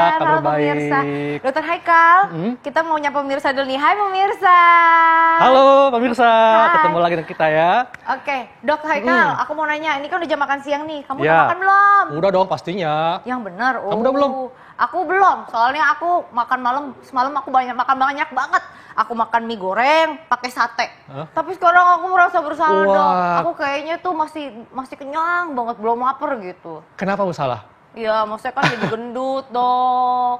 Halo pemirsa. Dokter Haikal, kita mau nyapa pemirsa dulu nih. Hai pemirsa. Halo pemirsa, Hai. ketemu lagi dengan kita ya. Oke, Dok Haikal, aku mau nanya, ini kan udah jam makan siang nih. Kamu udah Ya. makan belum? Udah dong pastinya. Yang benar. Kamu udah belum? Aku belum, soalnya aku makan malam, semalam aku makan banyak banget. Aku makan mie goreng pakai sate. Hah? Tapi sekarang aku merasa bersalah, Dok. Wah. Aku kayaknya tuh masih kenyang banget, belum lapar gitu. Kenapa salah? Iya, maksudnya kan jadi gendut, Dok.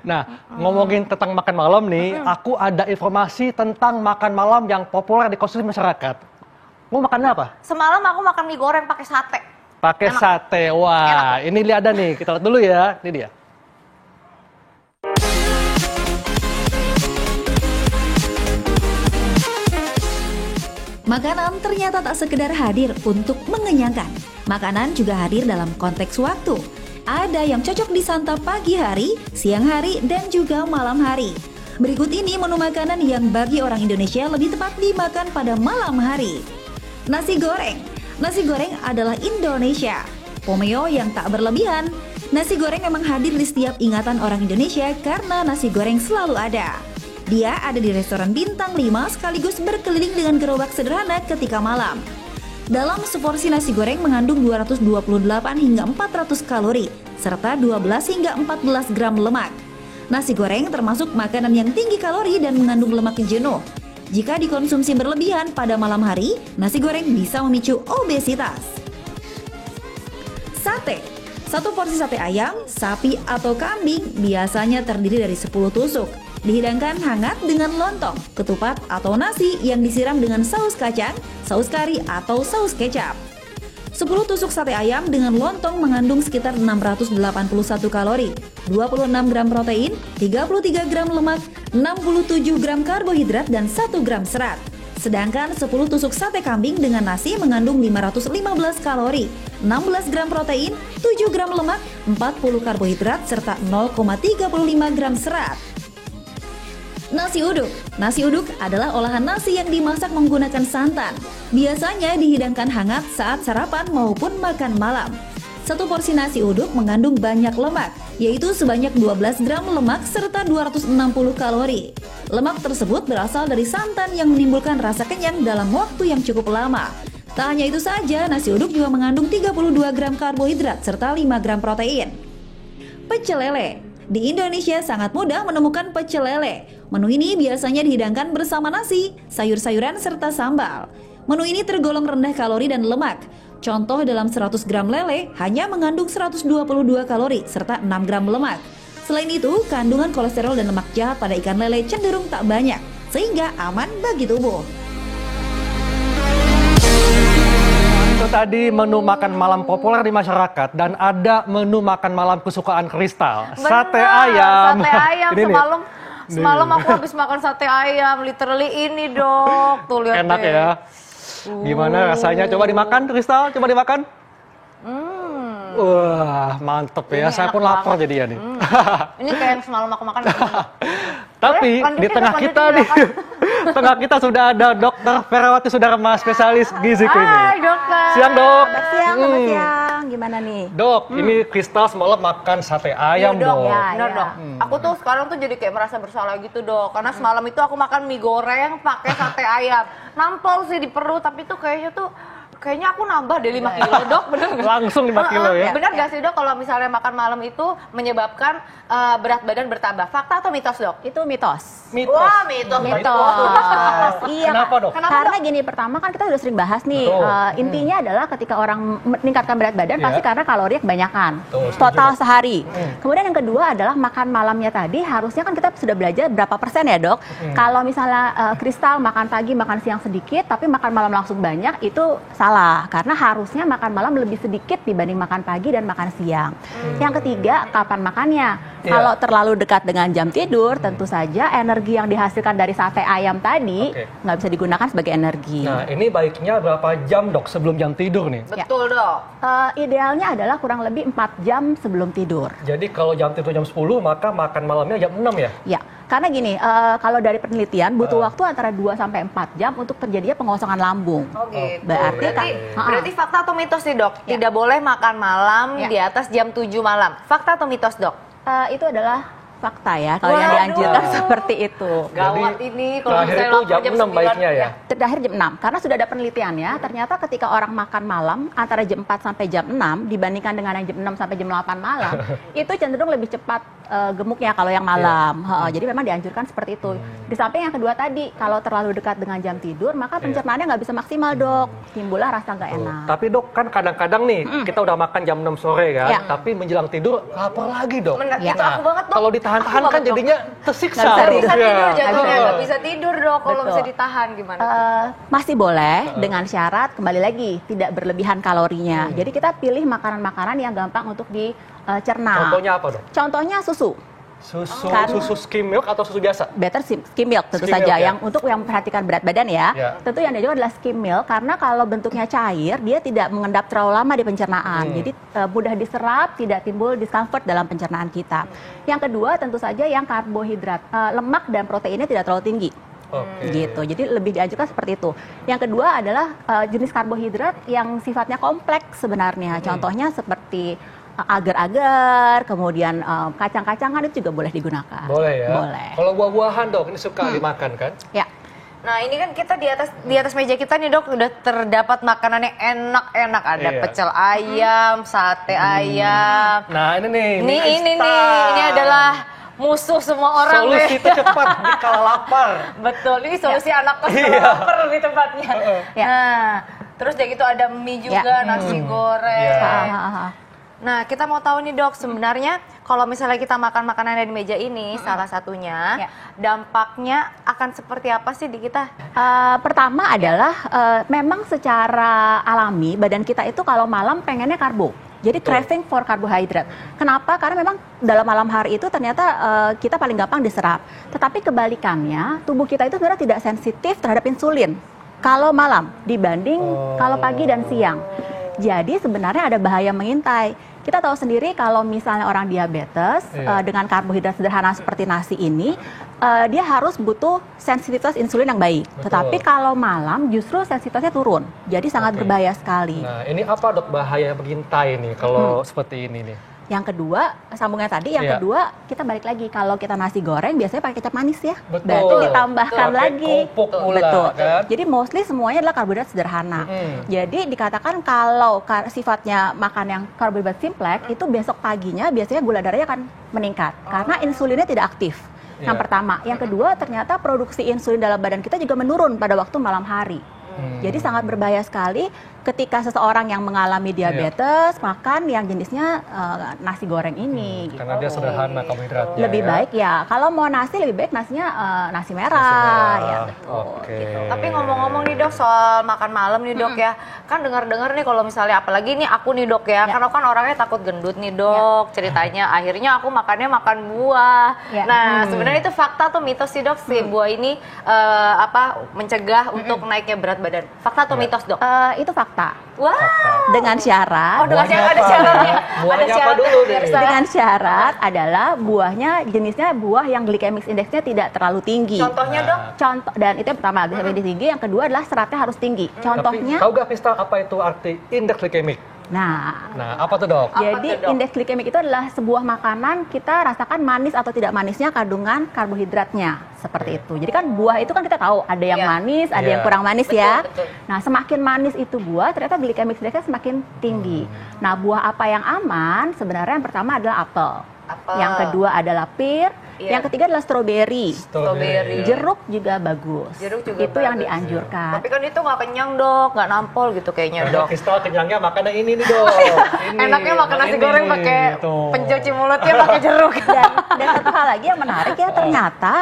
Nah, ngomongin tentang makan malam nih, aku ada informasi tentang makan malam yang populer di konsumsi masyarakat. Mau makan apa? Semalam aku makan mie goreng pakai sate. Pakai Enak. sate. Wah, ini lihat ada nih. Kita lihat dulu ya. Ini dia. Makanan ternyata tak sekedar hadir untuk mengenyangkan. Makanan juga hadir dalam konteks waktu. Ada yang cocok disantap pagi hari, siang hari, dan juga malam hari. Berikut ini menu makanan yang bagi orang Indonesia lebih tepat dimakan pada malam hari. Nasi goreng. Nasi goreng adalah Indonesia. Pomeo yang tak berlebihan. Nasi goreng memang hadir di setiap ingatan orang Indonesia karena nasi goreng selalu ada. Dia ada di restoran bintang 5 sekaligus berkeliling dengan gerobak sederhana ketika malam. Dalam seporsi nasi goreng mengandung 228 hingga 400 kalori, serta 12 hingga 14 gram lemak. Nasi goreng termasuk makanan yang tinggi kalori dan mengandung lemak jenuh. Jika dikonsumsi berlebihan pada malam hari, nasi goreng bisa memicu obesitas. Sate. Satu porsi sate ayam, sapi, atau kambing biasanya terdiri dari 10 tusuk. Dihidangkan hangat dengan lontong, ketupat, atau nasi yang disiram dengan saus kacang, saus kari, atau saus kecap. 10 tusuk sate ayam dengan lontong mengandung sekitar 681 kalori, 26 gram protein, 33 gram lemak, 67 gram karbohidrat, dan 1 gram serat. Sedangkan 10 tusuk sate kambing dengan nasi mengandung 515 kalori, 16 gram protein, 7 gram lemak, 40 karbohidrat, serta 0,35 gram serat. Nasi uduk. Nasi uduk adalah olahan nasi yang dimasak menggunakan santan. Biasanya dihidangkan hangat saat sarapan maupun makan malam. Satu porsi nasi uduk mengandung banyak lemak, yaitu sebanyak 12 gram lemak serta 260 kalori. Lemak tersebut berasal dari santan yang menimbulkan rasa kenyang dalam waktu yang cukup lama. Tak hanya itu saja, nasi uduk juga mengandung 32 gram karbohidrat serta 5 gram protein. Pecel lele. Di Indonesia sangat mudah menemukan pecel lele. Menu ini biasanya dihidangkan bersama nasi, sayur-sayuran, serta sambal. Menu ini tergolong rendah kalori dan lemak. Contoh dalam 100 gram lele hanya mengandung 122 kalori serta 6 gram lemak. Selain itu, kandungan kolesterol dan lemak jahat pada ikan lele cenderung tak banyak, sehingga aman bagi tubuh. Itu tadi menu makan malam populer di masyarakat dan ada menu makan malam kesukaan Kristal. Sate ayam. Sate ayam. Ini nih. Semalam aku habis makan sate ayam, literally ini, Dok. Tuh lihat Enak deh. ya. Gimana rasanya? Coba dimakan, Kristal. Coba dimakan. Wah, mantep ya. Ini Saya enak pun lapar banget. jadinya nih. Ini kayak yang semalam aku makan. Tapi Lanjutin, di tengah lanjutin, kita nih, silakan. tengah kita sudah ada Dokter Ferawati Sudarma, spesialis gizi Hai, klinik. Dokter. Siang, Dok. Selamat siang, gimana nih? Dok, ini Kristal semalam makan sate ayam, Iya, Dok. Dok. Ya. Benar, Dok. Aku tuh sekarang tuh jadi kayak merasa bersalah gitu, Dok. Karena semalam itu aku makan mie goreng pakai sate ayam. Nampol sih di perut, tapi tuh kayaknya aku nambah deh 5 kilo, Dok. Bener nggak? Langsung 5 kilo ya. Benar nggak sih, Dok, kalau misalnya makan malam itu menyebabkan berat badan bertambah? Fakta atau mitos, Dok? Itu mitos. Mitos. Wah, mitos. Iya. Kenapa, Dok? Karena gini, pertama kan kita udah sering bahas nih. Betul. Intinya adalah ketika orang meningkatkan berat badan Iya. pasti karena kalori kebanyakan. Betul, setuju, Total Dok. sehari. Kemudian yang kedua adalah makan malamnya tadi harusnya kan kita sudah belajar berapa persen ya, Dok. Kalau misalnya Kristal makan pagi, makan siang sedikit, tapi makan malam langsung banyak, itu salah. Karena harusnya makan malam lebih sedikit dibanding makan pagi dan makan siang. Yang ketiga, kapan makannya? Iya. Kalau terlalu dekat dengan jam tidur, tentu saja energi yang dihasilkan dari sate ayam tadi nggak bisa digunakan sebagai energi. Nah, ini baiknya berapa jam, Dok, sebelum jam tidur nih? Betul, Dok. Idealnya adalah kurang lebih 4 jam sebelum tidur. Jadi kalau jam tidur jam 10, maka makan malamnya jam 6 ya? Ya, karena gini, kalau dari penelitian butuh waktu antara 2 sampai 4 jam untuk terjadinya pengosongan lambung. Oh gitu. Berarti fakta atau mitos nih, Dok? Ya. Tidak boleh makan malam Ya. di atas jam 7 malam. Fakta atau mitos, Dok? Itu adalah fakta ya, kalau yang Waduh. dianjurkan seperti itu. Gawat ini kalau terakhir misalnya itu lapar jam jam 6 9. baiknya ya? Terakhir jam 6, karena sudah ada penelitiannya, ternyata ketika orang makan malam antara jam 4 sampai jam 6 dibandingkan dengan yang jam 6 sampai jam 8 malam, itu cenderung lebih cepat gemuknya kalau yang malam. Jadi memang dianjurkan seperti itu. Di samping yang kedua tadi, kalau terlalu dekat dengan jam tidur, maka pencernaannya nggak bisa maksimal, Dok. Timbullah rasa nggak enak. Tapi dok, kan kadang-kadang nih kita udah makan jam 6 sore kan, Ya. tapi menjelang tidur lapar lagi dok. Itu aku banget dok. Kalau ditahan-tahan Aku kan banget, Dok. jadinya tersiksa. Nggak bisa dok. bisa Ya. tidur jatuhnya, Heeh. nggak bisa tidur dok kalau Betul. bisa ditahan gimana? Masih boleh dengan syarat kembali lagi tidak berlebihan kalorinya. Jadi kita pilih makanan-makanan yang gampang untuk dicerna. Contohnya apa dok? Contohnya susu. Susu skim milk atau susu biasa? Better skim milk tentu Skim saja. milk, ya. Yang untuk yang memperhatikan berat badan ya. Ya. Tentu yang dianjurkan adalah skim milk karena kalau bentuknya cair dia tidak mengendap terlalu lama di pencernaan. Jadi mudah diserap, tidak timbul discomfort dalam pencernaan kita. Yang kedua tentu saja yang karbohidrat, lemak dan proteinnya tidak terlalu tinggi. Oke. Gitu. Jadi lebih dianjurkan seperti itu. Yang kedua adalah jenis karbohidrat yang sifatnya kompleks sebenarnya. Contohnya seperti agar-agar, kemudian kacang-kacangan itu juga boleh digunakan. Boleh ya? Boleh. Kalau buah-buahan dok, ini suka dimakan kan? Ya. Nah ini kan kita di atas meja kita nih dok udah terdapat makanan yang enak-enak, ada Iya. pecel ayam, sate ayam. Nah ini nih. Ini mie nih, ini adalah musuh semua orang solusi nih. itu cepat di kala lapar. Betul, ini solusi anak kos Iya. kalau lapar lebih tepatnya. Ya. Nah, terus udah gitu ada mie juga, nasi goreng. Ya. Nah, kita mau tahu nih dok, sebenarnya kalau misalnya kita makan makanan dari meja ini, salah satunya, Ya. dampaknya akan seperti apa sih di kita? Pertama adalah memang secara alami badan kita itu kalau malam pengennya karbo. Jadi craving for carbohydrate. Kenapa? Karena memang dalam malam hari itu ternyata kita paling gampang diserap. Tetapi kebalikannya, tubuh kita itu sebenarnya tidak sensitif terhadap insulin kalau malam dibanding kalau pagi dan siang. Jadi sebenarnya ada bahaya mengintai. Kita tahu sendiri kalau misalnya orang diabetes dengan karbohidrat sederhana seperti nasi ini, dia harus butuh sensitivitas insulin yang baik. Betul. Tetapi kalau malam justru sensitivitasnya turun. Jadi sangat berbahaya sekali. Nah ini apa dok bahaya mengintai nih kalau seperti ini nih? Yang kedua, sambungan tadi, yang Iya. kedua kita balik lagi. Kalau kita nasi goreng biasanya pakai kecap manis ya. Betul. Berarti ditambahkan Pakai lagi. kerupuk pula, Betul. kan? Jadi mostly semuanya adalah karbohidrat sederhana. Jadi dikatakan kalau sifatnya makan yang karbohidrat simplex itu besok paginya biasanya gula darahnya akan meningkat karena insulinnya tidak aktif. Yang Iya. pertama, yang kedua ternyata produksi insulin dalam badan kita juga menurun pada waktu malam hari. Jadi sangat berbahaya sekali ketika seseorang yang mengalami diabetes makan yang jenisnya nasi goreng ini. Gitu. Karena dia sederhana karbohidratnya. Lebih ya. baik ya, kalau mau nasi lebih baik nasinya nasi merah. Nasi merah. Ya betul. Oke. Gitu. Tapi ngomong-ngomong nih dok soal makan malam nih dok ya, kan dengar-dengar nih kalau misalnya apalagi nih aku nih dok ya, karena kan orangnya takut gendut nih dok, ceritanya akhirnya aku makannya makan buah. Ya. Nah sebenarnya itu fakta atau mitos sih dok si buah ini mencegah untuk naiknya berat badan? Fakta atau mitos dok? Itu fakta. Wah. Dengan syarat. Oh dengan Buahnya syarat ada apa? syaratnya. Buahnya Ada apa syarat. dulu deh? Pemirsa. Dengan syarat adalah buahnya jenisnya buah yang glycemic indexnya tidak terlalu tinggi. Contohnya dok? Contoh, dan itu yang pertama glycemic index tinggi, yang kedua adalah seratnya harus tinggi. Contohnya, Tapi tahu gak Pista apa itu arti indeks glikemik? nah, Nah apa tuh dok? jadi tuh, Dok? indeks glikemik itu adalah sebuah makanan kita rasakan manis atau tidak manisnya kandungan karbohidratnya seperti itu. Jadi kan buah itu kan kita tahu ada yang Iya. manis, ada Iya. yang kurang manis Betul, ya. betul. Nah, semakin manis itu buah, ternyata glycemic indexnya semakin tinggi. Nah, buah apa yang aman? Sebenarnya yang pertama adalah apel. Apel. Yang kedua adalah pir. Iya. Yang ketiga adalah stroberi. Strawberry. Jeruk juga bagus. Jeruk juga itu yang bagus. dianjurkan. Tapi kan itu nggak kenyang dok, nggak nampol gitu kayaknya Dok, dok. Kristal kenyangnya makannya ini nih dok. Ini, Enaknya makan nasi ini goreng nih, pakai tuh. pencuci mulutnya pakai jeruk. Dan satu hal lagi yang menarik ya, ternyata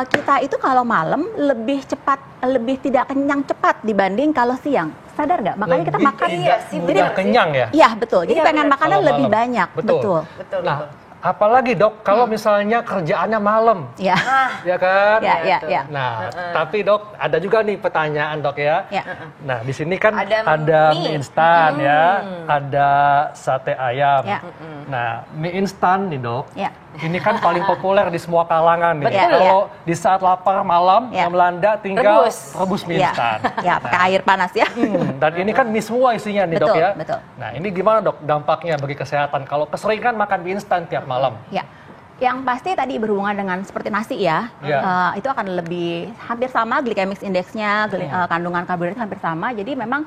kita itu kalau malam lebih cepat, lebih tidak kenyang cepat dibanding kalau siang. Sadar nggak? Makanya kita Lebih makan. Iya sih, mudah bener sih. kenyang ya. Iya betul. Jadi Iya, pengen bener. makannya Kalau lebih malam. banyak. Betul. Betul, Nah, betul. apalagi dok kalau misalnya kerjaannya malam, Ya. ya kan? Ya, ya, betul. ya. Nah, tapi dok ada juga nih pertanyaan dok ya. Ya. Nah di sini kan Ada ada mie. mie instan ya, ada sate ayam. Ya. Nah mie instan nih dok, Ya. ini kan paling populer di semua kalangan nih. Betul, Kalau di saat lapar malam Ya. yang melanda tinggal Rebus. rebus mie Ya. instan. Ya, pakai air panas ya. Dan ini kan mie semua isinya nih dok Betul, ya. betul. Nah ini gimana dok dampaknya bagi kesehatan kalau keseringan makan mie instan tiap malam? Ya. Yang pasti tadi berhubungan dengan seperti nasi ya, itu akan lebih hampir sama glycemic indexnya, kandungan karbohidrat hampir sama. Jadi memang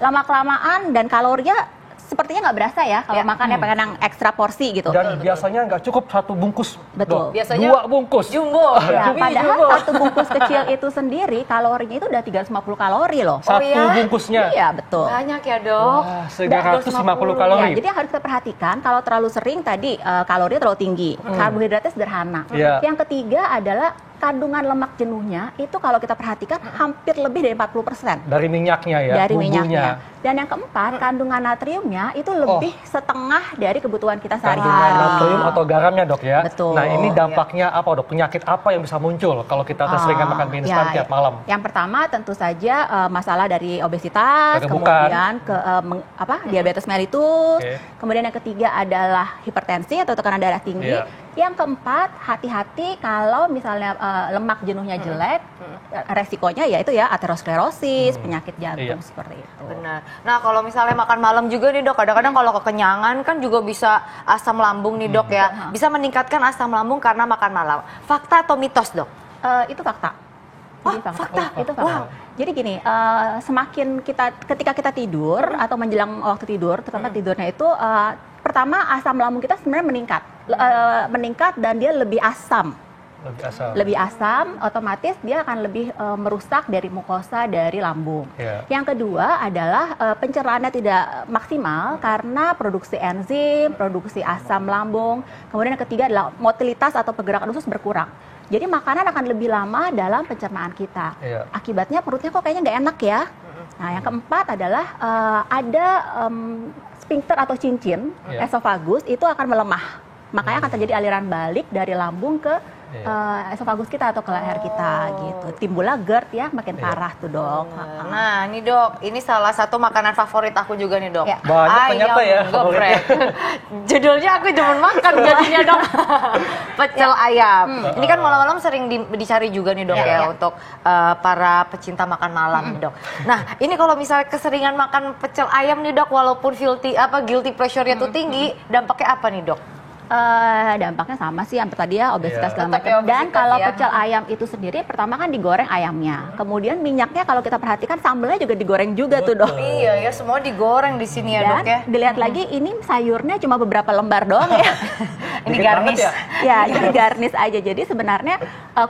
lama-kelamaan dan kalorinya sepertinya nggak berasa ya kalau makannya pengen yang ekstra porsi gitu. Dan biasanya nggak cukup 1 bungkus. Betul. Biasanya 2 bungkus. Jumbo. Ya, padahal 1 bungkus kecil itu sendiri kalorinya itu udah 350 kalori loh. 1 bungkusnya. Iya betul. Banyak ya dok. Wah, 350 kalori. Ya, jadi yang harus kita perhatikan kalau terlalu sering tadi kalorinya terlalu tinggi, karbohidratnya sederhana. Yang ketiga adalah kandungan lemak jenuhnya itu kalau kita perhatikan hampir lebih dari 40%. Dari minyaknya ya, dari bumbunya. minyaknya. Dan yang keempat, kandungan natriumnya itu lebih setengah dari kebutuhan kita sehari-hari. Kandungan natrium atau garamnya dok ya. Betul. Nah ini dampaknya apa dok? Penyakit apa yang bisa muncul kalau kita keseringan makan mie instan tiap malam? Yang pertama tentu saja masalah dari obesitas, kemudian diabetes mellitus, kemudian yang ketiga adalah hipertensi atau tekanan darah tinggi. Yang keempat, hati-hati kalau misalnya lemak jenuhnya jelek, resikonya yaitu ya aterosklerosis, penyakit jantung seperti itu. Benar. Nah kalau misalnya makan malam juga nih dok, kadang-kadang kalau kekenyangan kan juga bisa asam lambung nih dok ya, bisa meningkatkan asam lambung karena makan malam. Fakta atau mitos dok? Itu fakta. Jadi fakta. Itu fakta. Jadi gini, semakin ketika kita tidur atau menjelang waktu tidur, terutama tidurnya itu pertama asam lambung kita sebenarnya meningkat dan dia lebih asam. Lebih asam, otomatis dia akan lebih merusak dari mukosa dari lambung. Yang kedua adalah pencernaannya tidak maksimal karena produksi enzim, produksi asam lambung. Kemudian yang ketiga adalah motilitas atau pergerakan usus berkurang. Jadi makanan akan lebih lama dalam pencernaan kita. Akibatnya perutnya kok kayaknya nggak enak ya. Nah yang keempat adalah ada sphincter atau cincin esofagus itu akan melemah. Makanya akan terjadi aliran balik dari lambung ke esofagus kita atau ke leher kita gitu. Timbullah GERD ya, makin parah tuh dok. Nah ini dok, ini salah satu makanan favorit aku juga nih dok. Banyak ternyata ya geprek. Judulnya aku cuma makan jadinya dok. Pecel ayam. Ini kan malam-malam sering dicari juga nih dok ya untuk para pecinta makan malam nih dok. Nah ini kalau misalnya keseringan makan pecel ayam nih dok, walaupun guilty pleasure-nya tuh tinggi, dampaknya apa nih dok? Dampaknya sama sih hampir tadi ya, obesitas segala macam. Dan kalau pecel ayam itu sendiri pertama kan digoreng ayamnya, kemudian minyaknya kalau kita perhatikan sambelnya juga digoreng juga tuh dok. Iya ya, semua digoreng di sini ya dok ya. Dilihat lagi ini sayurnya cuma beberapa lembar doang ya. Ini garnish ya jadi garnish aja. Jadi sebenarnya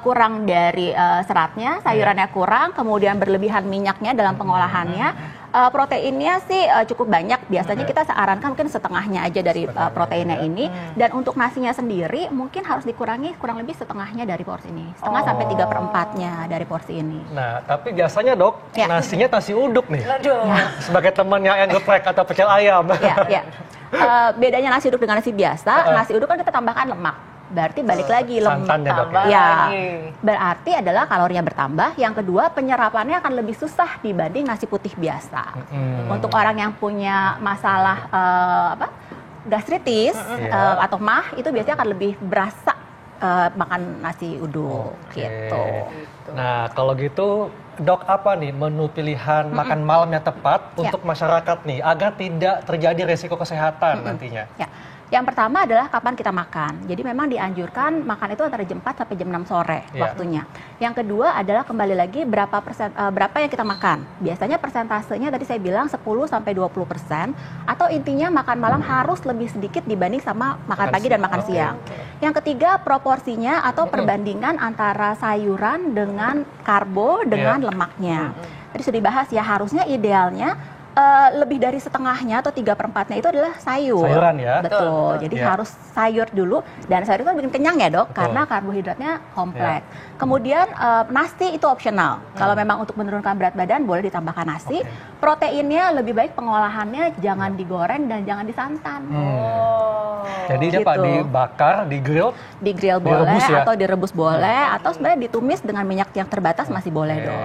kurang dari seratnya, sayurannya kurang, kemudian berlebihan minyaknya dalam pengolahannya. Proteinnya sih cukup banyak, biasanya kita sarankan mungkin setengahnya aja dari proteinnya ini. Dan untuk nasinya sendiri mungkin harus dikurangi kurang lebih setengahnya dari porsi ini, setengah sampai 3/4-nya dari porsi ini. Nah tapi biasanya dok, nasinya nasi uduk nih. Sebagai teman yang geprek atau pecel ayam. Bedanya nasi uduk dengan nasi biasa, nasi uduk kan kita tambahkan lemak. Berarti balik lagi lemak. Berarti adalah kalorinya bertambah. Yang kedua penyerapannya akan lebih susah dibanding nasi putih biasa. Untuk orang yang punya masalah gastritis atau MAH itu biasanya akan lebih berasa makan nasi uduk gitu. Nah kalau gitu dok, apa nih menu pilihan makan malam yang tepat untuk masyarakat nih agar tidak terjadi resiko kesehatan nantinya? Yang pertama adalah kapan kita makan. Jadi memang dianjurkan makan itu antara jam 4 sampai jam 6 sore waktunya. Yang kedua adalah kembali lagi berapa yang kita makan. Biasanya persentasenya tadi saya bilang 10 sampai 20%, atau intinya makan malam harus lebih sedikit dibanding sama makan pagi dan makan siang. Yang ketiga proporsinya atau perbandingan antara sayuran dengan karbo dengan lemaknya. Tadi sudah dibahas ya, harusnya idealnya lebih dari setengahnya atau 3/4-nya itu adalah sayuran ya. Betul. Jadi harus sayur dulu, dan sayur itu bikin kenyang ya dok, karena karbohidratnya kompleks. Kemudian nasi itu opsional. Kalau memang untuk menurunkan berat badan boleh ditambahkan nasi. Proteinnya lebih baik pengolahannya jangan digoreng dan jangan disantan. Jadi dia Pak dibakar, di-grill boleh, atau direbus boleh, atau sebenarnya ditumis dengan minyak yang terbatas masih boleh dok.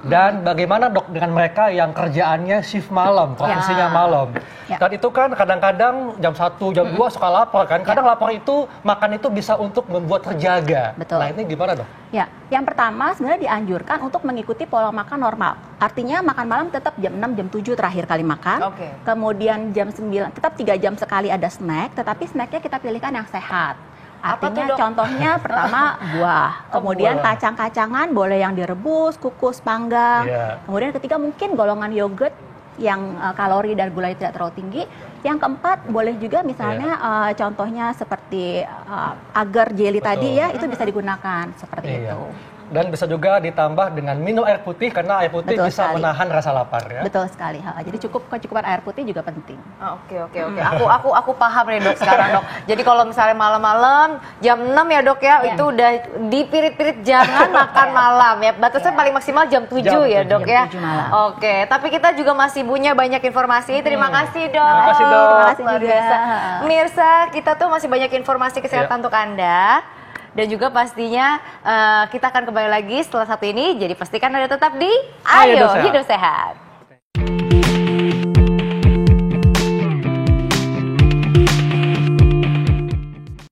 Dan bagaimana dok dengan mereka yang kerjaannya shift malam, profesinya malam? Dan itu kan kadang-kadang jam 1, jam 2 suka lapar kan? Kadang lapar itu, makan itu bisa untuk membuat terjaga. Nah ini gimana dok? Ya, yang pertama sebenarnya dianjurkan untuk mengikuti pola makan normal. Artinya makan malam tetap jam 6, jam 7 terakhir kali makan. Kemudian jam 9, tetap 3 jam sekali ada snack, tetapi snacknya kita pilihkan yang sehat. Apa tuh, Artinya Dok? contohnya pertama buah, kemudian buah. kacang-kacangan boleh yang direbus, kukus, panggang. Iya. Kemudian ketiga mungkin golongan yogurt yang kalori dan gula tidak terlalu tinggi. Yang keempat boleh juga misalnya contohnya seperti agar jelly tadi ya, itu bisa digunakan seperti Iya. itu. Dan bisa juga ditambah dengan minum air putih karena air putih Betul bisa sekali. menahan rasa lapar ya. Betul sekali. Jadi kecukupan air putih juga penting. Oke. Aku paham nih dok sekarang dok. Jadi kalau misalnya malam-malam jam 6 ya dok ya, Iya. itu udah dipirit-pirit jangan makan malam ya. Batasnya paling maksimal jam 7 ya dok ya. Jam 7 malam. Oke, tapi kita juga masih punya banyak informasi. Terima kasih dok. Terima kasih, Dok. Terima kasih Luar juga. biasa. Pemirsa, kita tuh masih banyak informasi kesehatan Iya. untuk Anda. Dan juga pastinya kita akan kembali lagi setelah satu ini. Jadi pastikan Anda tetap di Ayo Ayo Hidup Sehat. Hidup Sehat.